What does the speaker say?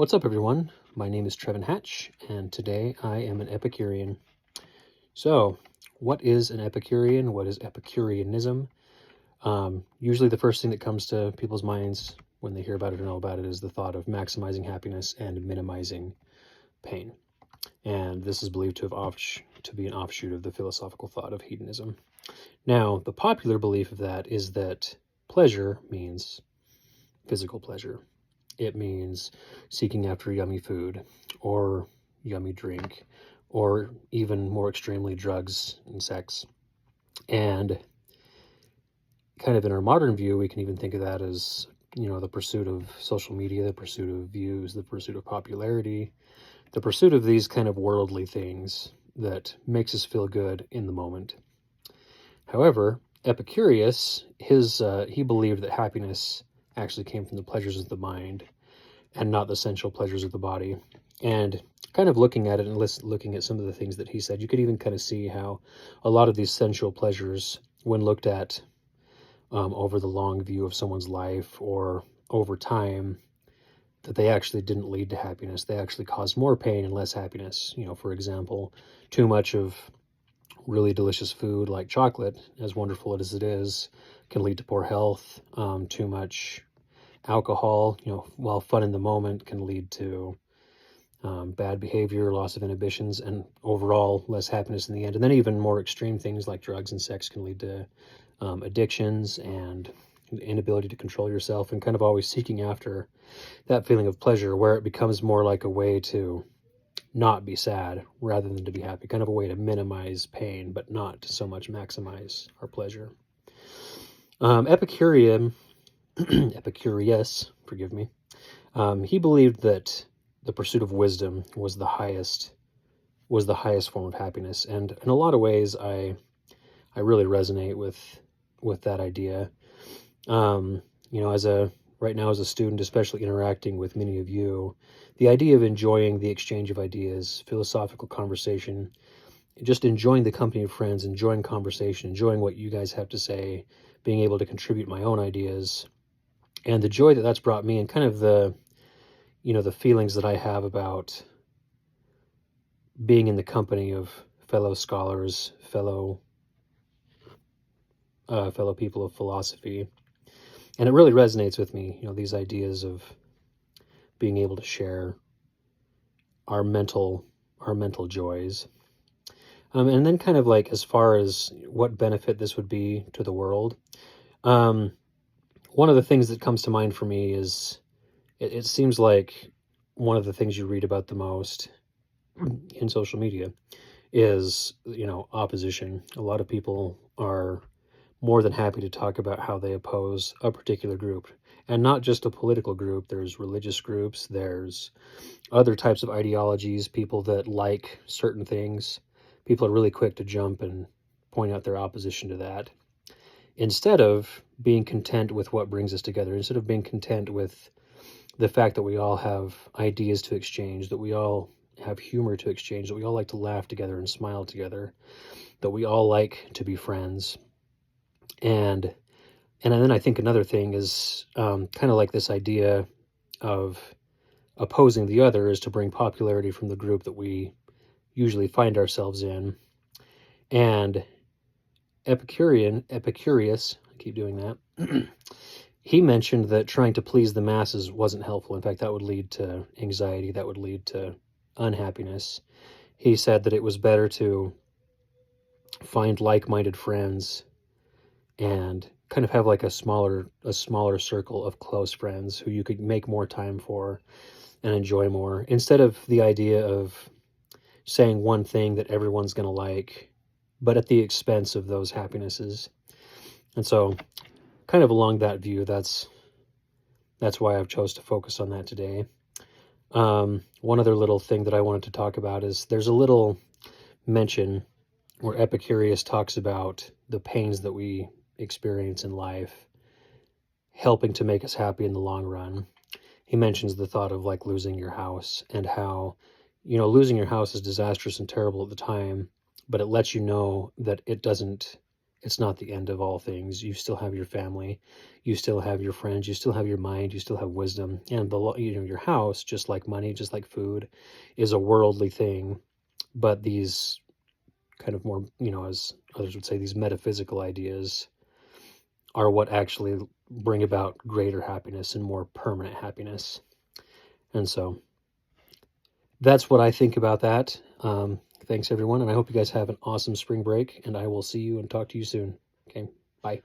What's up, everyone? My name is Trevin Hatch, and today I am an Epicurean. So, what is an Epicurean? What is Epicureanism? Usually the first thing that comes to people's minds when they hear about it or know about it is the thought of maximizing happiness and minimizing pain. And this is believed to be an offshoot of the philosophical thought of hedonism. Now, the popular belief of that is that pleasure means physical pleasure. It means seeking after yummy food or yummy drink, or even more extremely, drugs and sex. And kind of in our modern view, we can even think of that as, the pursuit of social media, the pursuit of views, the pursuit of popularity, the pursuit of these kind of worldly things that makes us feel good in the moment. However, Epicurus, he believed that happiness actually came from the pleasures of the mind and not the sensual pleasures of the body. And kind of looking at it and looking at some of the things that he said, you could even kind of see how a lot of these sensual pleasures, when looked at over the long view of someone's life or over time, that they actually didn't lead to happiness. They actually caused more pain and less happiness. For example, too much of really delicious food like chocolate, as wonderful as it is, can lead to poor health. Too much alcohol, while fun in the moment, can lead to bad behavior, loss of inhibitions, and overall less happiness in the end. And then even more extreme things like drugs and sex can lead to addictions and inability to control yourself, and kind of always seeking after that feeling of pleasure, where it becomes more like a way to not be sad rather than to be happy, kind of a way to minimize pain, but not so much maximize our pleasure. Epicurean, Epicurus, forgive me, he believed that the pursuit of wisdom was the highest form of happiness, and in a lot of ways, I really resonate with that idea. Right now as a student, especially interacting with many of you, the idea of enjoying the exchange of ideas, philosophical conversation, just enjoying the company of friends, enjoying conversation, enjoying what you guys have to say, being able to contribute my own ideas, and the joy that that's brought me, and kind of the feelings that I have about being in the company of fellow scholars, fellow people of philosophy. And it really resonates with me, these ideas of being able to share our mental joys. And then kind of like, as far as what benefit this would be to the world, one of the things that comes to mind for me is, it seems like one of the things you read about the most in social media is, opposition. A lot of people are more than happy to talk about how they oppose a particular group, and not just a political group. There's religious groups, there's other types of ideologies, people that like certain things. People are really quick to jump and point out their opposition to that, instead of being content with what brings us together, instead of being content with the fact that we all have ideas to exchange, that we all have humor to exchange, that we all like to laugh together and smile together, that we all like to be friends. And then I think another thing is kind of like this idea of opposing the other is to bring popularity from the group that we usually find ourselves in. And Epicurus, I keep doing that, he mentioned that trying to please the masses wasn't helpful. In fact, that would lead to anxiety, that would lead to unhappiness. He said that it was better to find like-minded friends and kind of have like a smaller circle of close friends who you could make more time for and enjoy more, instead of the idea of saying one thing that everyone's going to like, but at the expense of those happinesses. And so kind of along that view, that's why I've chose to focus on that today. One other little thing that I wanted to talk about is, there's a little mention where Epicurus talks about the pains that we experience in life helping to make us happy in the long run. He mentions the thought of like losing your house, and how, losing your house is disastrous and terrible at the time, but it lets you know that it doesn't it's not the end of all things. You still have your family, you still have your friends, you still have your mind, you still have wisdom, and your house, just like money, just like food, is a worldly thing. But these kind of more, as others would say, these metaphysical ideas are what actually bring about greater happiness and more permanent happiness. And so that's what I think about that. Thanks, everyone, and I hope you guys have an awesome spring break, and I will see you and talk to you soon. Okay, bye.